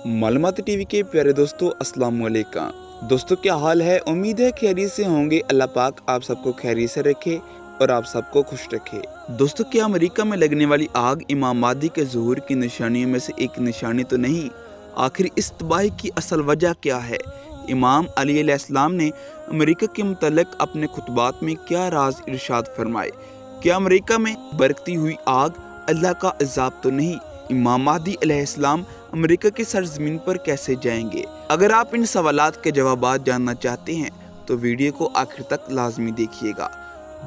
मालूमाती TV के प्यारे दोस्तों, अस्सलाम वालेकुम। दोस्तों, क्या हाल है? उम्मीद है खैरियत से होंगे। अल्लाह पाक आप सबको खैरियत से रखे और आप सबको खुश रखे। दोस्तों, क्या अमेरिका में लगने वाली आग इमाम महदी के ज़ुहूर की निशानियों में से एक निशानी तो नहीं? आखिर इस तबाही की असल वजह क्या है? इमाम अली अलैहिस्सलाम ने अमेरिका के मुतल्लिक़ अपने खुतबात में क्या राज इरशाद फरमाए? क्या अमेरिका में बरकती हुई आग अल्लाह का अज़ाब तो नहीं? इमाम महदी अलैहिस्सलाम अमेरिका की सरजमीन पर कैसे जाएंगे? अगर आप इन सवालात के जवाबात जानना चाहते हैं तो वीडियो को आखिर तक लाजमी देखिएगा।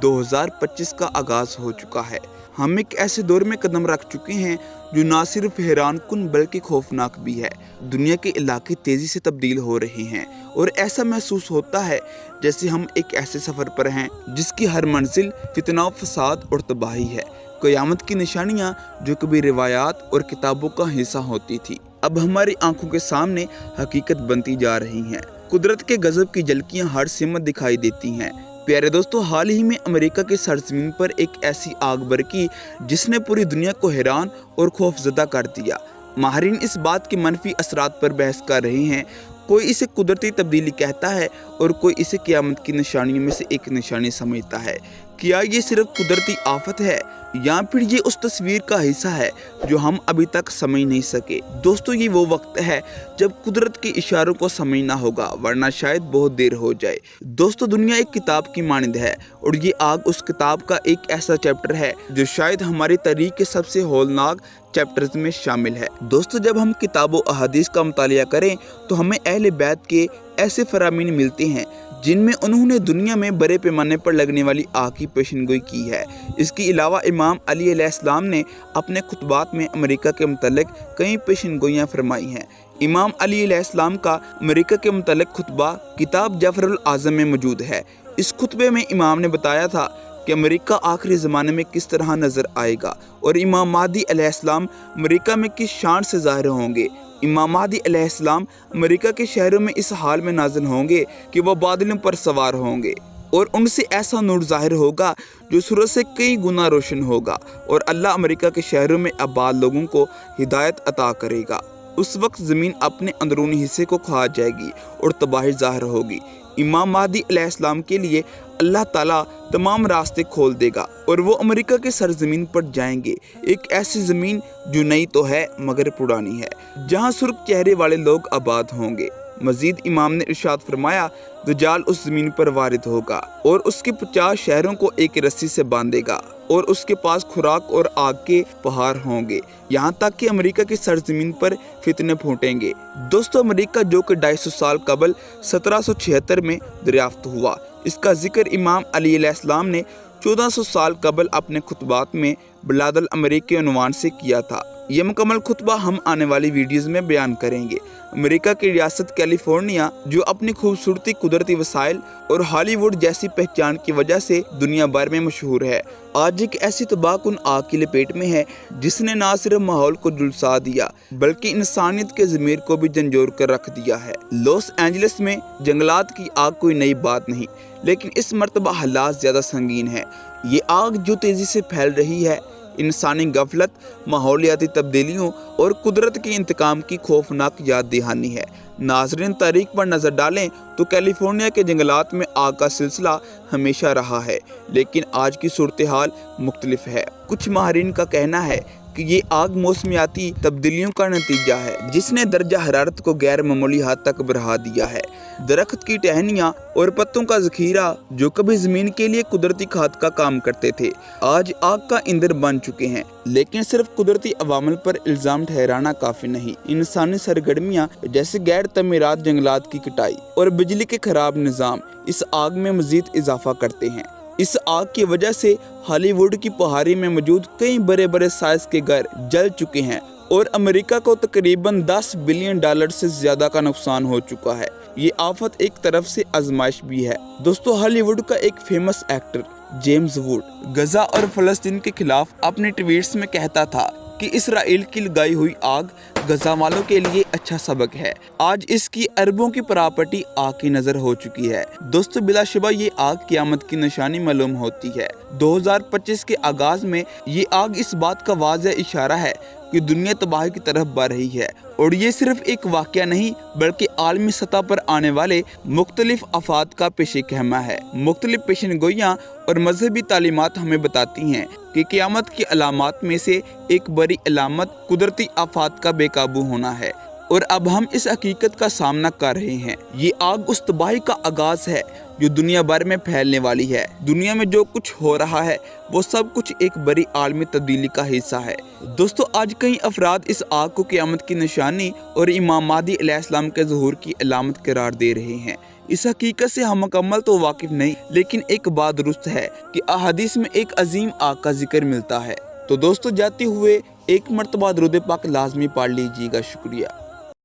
2025 का आगाज हो चुका है। हम एक ऐसे दौर में कदम रख चुके हैं जो ना सिर्फ हैरान कुन बल्कि खौफनाक भी है। दुनिया के इलाके तेजी से तब्दील हो रहे हैं और ऐसा महसूस होता है जैसे हम एक ऐसे सफर पर हैं जिसकी हर मंजिल फितना, फसाद और तबाही है। क़यामत की निशानियां जो कभी रिवायात और किताबों का हिस्सा होती थी, अब हमारी आंखों के सामने हकीकत बनती जा रही हैं। कुदरत के गजब की झलकियां हर सिमत दिखाई देती हैं। प्यारे दोस्तों, हाल ही में अमेरिका के सरजमीन पर एक ऐसी आग भड़की जिसने पूरी दुनिया को हैरान और खौफजदा कर दिया। माहिरीन इस बात के मनफी असरात पर बहस कर रहे हैं। कोई इसे कुदरती तब्दीली कहता है और कोई इसे क़यामत की निशानियों में से एक निशानी समझता है। क्या ये सिर्फ कुदरती आफत है या फिर ये उस तस्वीर का हिस्सा है जो हम अभी तक समझ नहीं सके? दोस्तों, ये वो वक्त है जब कुदरत के इशारों को समझना होगा, वरना शायद बहुत देर हो जाए। दोस्तों, दुनिया एक किताब की मानिंद है और ये आग उस किताब का एक ऐसा चैप्टर है जो शायद हमारी तारीख के सबसे हौलनाक चैप्टर्स में शामिल है। दोस्तों, जब हम किताबों अहादीस का मुतालिया करें तो हमें अहले बैत के ऐसे फरामीन मिलते हैं जिनमें उन्होंने दुनिया में बड़े पैमाने पर लगने वाली आग की पेशनगोई की है। इसके अलावा इमाम अली अलैहिस्सलाम ने अपने खुतबात में अमेरिका के मुतल्लिक़ कई पेशनगोइयाँ फरमाई हैं। इमाम अली अलैहिस्सलाम का अमेरिका के मुतल्लिक़ खुतबा किताब जफरुल आज़म में मौजूद है। इस खुतबे में इमाम ने बताया था कि अमेरिका आखिरी ज़माने में किस तरह नज़र आएगा और इमाम महदी अलैहिस्सलाम अमेरिका में किस शान से ज़ाहिर होंगे। इमाम महदी अलैहिस्सलाम अमेरिका के शहरों में इस हाल में नाज़िल होंगे कि वह बादलों पर सवार होंगे और उनसे ऐसा नूर ज़ाहिर होगा जो सूरज से कई गुना रोशन होगा और अल्लाह अमेरिका के शहरों में आबाद लोगों को हिदायत अता करेगा। उस वक्त ज़मीन अपने अंदरूनी हिस्से को खा जाएगी और तबाही ज़ाहिर होगी। इमाम महदी अलैहिस्सलाम के लिए अल्लाह ताला तमाम रास्ते खोल देगा और वो अमेरिका के सरजमीन पर जाएंगे, एक ऐसी ज़मीन जो नई तो है मगर पुरानी है, जहाँ सुर्ख चेहरे वाले लोग आबाद होंगे। मजीद इमाम ने इरशाद फरमाया, दज्जाल उस ज़मीन पर वारिद होगा और उसके 50 शहरों को एक रस्सी से बांधेगा और उसके पास खुराक और आग के पहाड़ होंगे, यहाँ तक कि अमेरिका की सरजमीन पर फितने फूटेंगे। दोस्तों, अमेरिका जो कि 250 साल कबल 1776 में दरियाफ्त हुआ, इसका जिक्र इमाम अली अलैहिस्सलाम ने 1400 साल कबल अपने खुतबात में बिलादल अमेरिका के उन्वान से किया था। यह मुकम्मल खुतबा हम आने वाली वीडियोस में बयान करेंगे। अमेरिका की रियासत कैलिफोर्निया जो अपनी खूबसूरती, कुदरती वसाइल और हॉलीवुड जैसी पहचान की वजह से दुनिया भर में मशहूर है, आज एक ऐसी तबाहकुन आग की लपेट में है जिसने न सिर्फ माहौल को झुलसा दिया बल्कि इंसानियत के ज़मीर को भी झंझोर कर रख दिया है। लॉस एंजलिस में जंगलात की आग कोई नई बात नहीं, लेकिन इस मर्तबा हालात ज़्यादा संगीन है। ये आग जो तेज़ी से फैल रही है इंसानी गफलत, माहौलियाती तब्दीलियों और कुदरत के इंतकाम की खौफनाक याद दहानी है। नाज़रीन, तारीख पर नज़र डालें तो कैलिफोर्निया के जंगलात में आग का सिलसिला हमेशा रहा है, लेकिन आज की सूरत हाल मुख्तलिफ है। कुछ माहिरीन का कहना है कि ये आग मौसमियाती तब्दीलियों का नतीजा है जिसने दर्जा हरारत को गैर मामूली हद तक बढ़ा दिया है। दरख्त की टहनियाँ और पत्तों का ज़ख़ीरा जो कभी ज़मीन के लिए कुदरती खाद का काम करते थे, आज आग का ईंधन बन चुके हैं। लेकिन सिर्फ कुदरती अवामिल पर इल्ज़ाम ठहराना काफ़ी नहीं। इंसानी सरगर्मियाँ जैसे गैर तमीरात, जंगलात की कटाई और बिजली के खराब निज़ाम इस आग में मज़ीद इजाफा करते हैं। इस आग की वजह से हॉलीवुड की पहाड़ी में मौजूद कई बड़े बड़े साइज के घर जल चुके हैं और अमेरिका को तकरीबन $10 बिलियन से ज़्यादा का नुकसान हो चुका है। ये आफत एक तरफ से आजमाइश भी है। दोस्तों, हॉलीवुड का एक फेमस एक्टर जेम्स वुड गजा और फ़लस्तीन के खिलाफ अपने ट्वीट्स में कहता था कि इसराइल की लगाई हुई आग गजा वालों के लिए अच्छा सबक है। आज इसकी अरबों की प्रॉपर्टी आग की नजर हो चुकी है। दोस्तों, बिलाशुबा ये आग क़यामत की निशानी मालूम होती है। 2025 के आगाज में ये आग इस बात का वाज़ेह इशारा है कि दुनिया तबाही की तरफ बढ़ रही है اور یہ صرف ایک واقعہ نہیں بلکہ عالمی سطح پر آنے والے مختلف آفات کا پیش خیمہ ہے۔ مختلف پیشن گوئیاں اور مذہبی تعلیمات ہمیں بتاتی ہیں کہ قیامت کی علامات میں سے ایک بڑی علامت قدرتی آفات کا بے قابو ہونا ہے، اور اب ہم اس حقیقت کا سامنا کر رہے ہیں۔ یہ آگ اس تباہی کا آغاز ہے جو دنیا بھر میں پھیلنے والی ہے۔ دنیا میں جو کچھ ہو رہا ہے وہ سب کچھ ایک بڑی عالمی تبدیلی کا حصہ ہے۔ دوستو، آج کئی افراد اس آگ کو قیامت کی نشانی اور امام مہدی علیہ السلام کے ظہور کی علامت قرار دے رہے ہیں۔ اس حقیقت سے ہم مکمل تو واقف نہیں، لیکن ایک بات درست ہے کہ احادیث میں ایک عظیم آگ کا ذکر ملتا ہے۔ تو دوستو، جاتے ہوئے ایک مرتبہ درود پاک لازمی پڑھ لیجیے گا۔ شکریہ۔